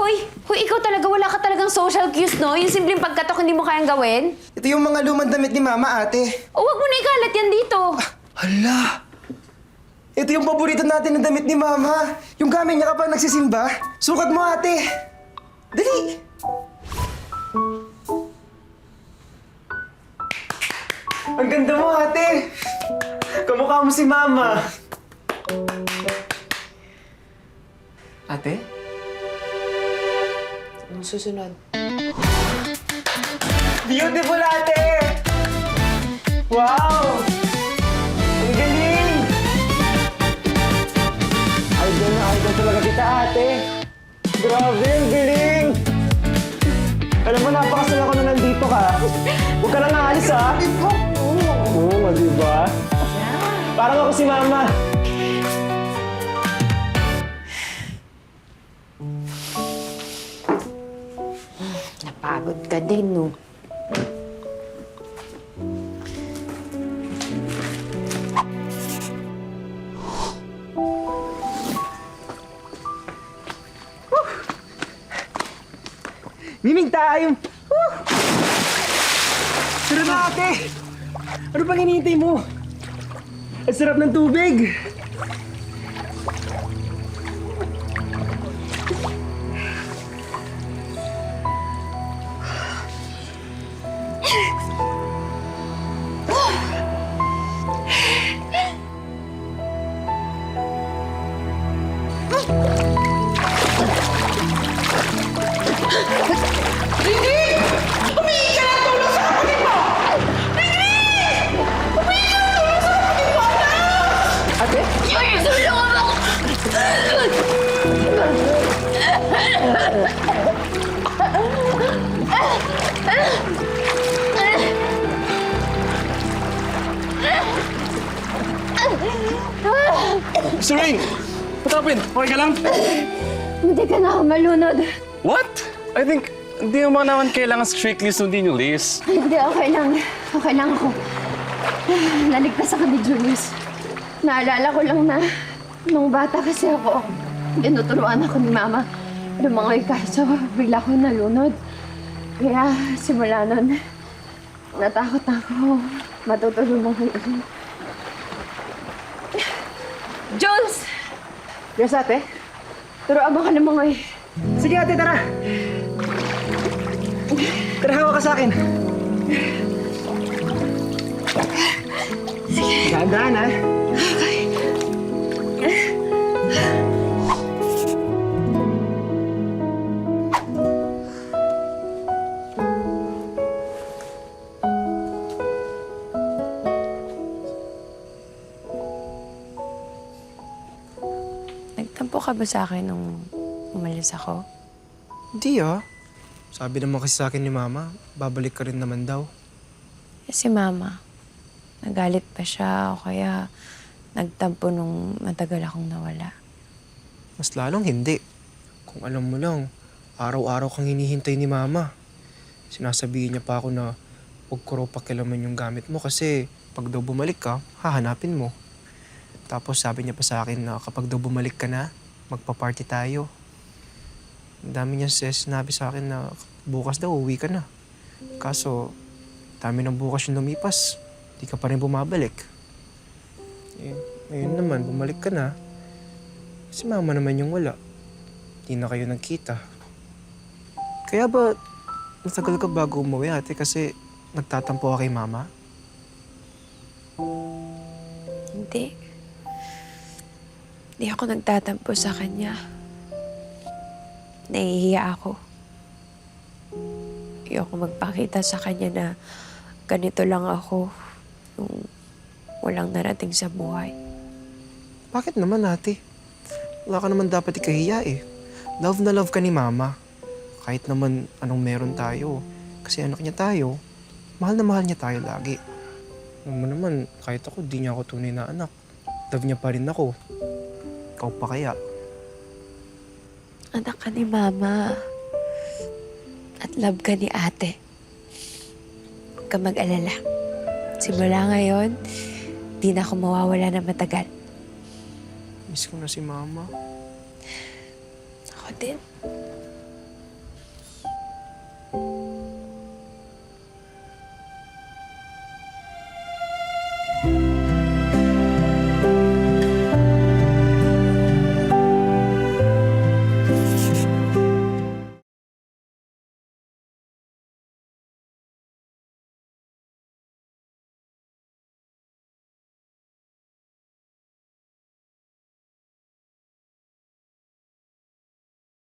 Hoy, ikaw talaga, wala ka talagang social cues, no? Yung simpleng pagkatok hindi mo kayang gawin? Ito yung mga lumang damit ni Mama, ate. O, wag mo na ikalat yan dito. Hala! Ito yung paborito natin na damit ni Mama. Yung gamit niya kapag nagsisimba. Sukat mo, ate. Dali! Ang ganda mo, ate. Kamukha mo si Mama. Ate? Anong susunod? Beautiful, ate! Wow! Ang galing! Idol na idol talaga kita, ate. Grabe, ang galing! Alam mo, napakasal ako na nandito ka. Huwag ka lang aalis, ha? Oo, di ba? Parang ako si Mama. Napagod ka din, no? Mimig tayo! Sarap na, ate! Ano pang hinihintay mo? Ang sarap ng tubig! Ate? Mr. Rain! What happened? Okay ka lang? Hindi ka na ako malunod. What? I think hindi mo naman kailangan strictly sundin yung list. Hindi, okay lang. Okay lang ako. Naligtas ako ni Julius. Naalala ko lang na nung bata kasi ako, tinuturuan ako ni Mama lumangoy kaso bigla ko nalunod. Kaya simula nun, natakot ako matutulungan ko yun. Jules! Yes, ate? Turuan mo ka lumangoy. Sige, ate, tara! Tara, hawak ka sa akin. Sige. Dahan-dahan, ha? Nagtampo ka ba sa akin nung umalis ako? Hindi, ah. Sabi naman kasi sa akin ni Mama, babalik ka rin naman daw. Eh, si Mama, nagalit pa siya o kaya nagtampo nung matagal akong nawala. Mas lalong hindi. Kung alam mo lang, araw-araw kang hinihintay ni Mama. Sinasabihin niya pa ako na huwag ko raw pakialaman yung gamit mo kasi pag daw bumalik ka, hahanapin mo. Tapos sabi niya pa sa akin na kapag daw bumalik ka na, magpa-party tayo. Ang dami niya sinabi sa akin na bukas daw uwi ka na. Kaso, dami ng bukas yung lumipas. Di ka pa rin bumabalik. Eh, ngayon naman, bumalik ka na. Si Mama naman yung wala. Di na kayo nagkita. Kaya ba, natagal ka bago umuwi, ate, kasi nagtatampo ka kay Mama? Hindi. Hindi ako nagtatampo sa kanya. Nahihiya ako. Ayoko magpakita sa kanya na ganito lang ako nung walang narating sa buhay. Bakit naman, ate? Wala ka naman dapat ikahiya eh. Love na love ka ni Mama. Kahit naman anong meron tayo. Kasi anak niya tayo. Mahal na mahal niya tayo lagi. Alam mo naman, kahit ako, di niya ako tunay na anak. Love niya pa rin ako. Ikaw pa kaya? Anak ka ni Mama. At love ka ni Ate. Huwag ka mag-alala. Simula ngayon, di na ako mawawala na matagal. Miss ko na si Mama. Ako din.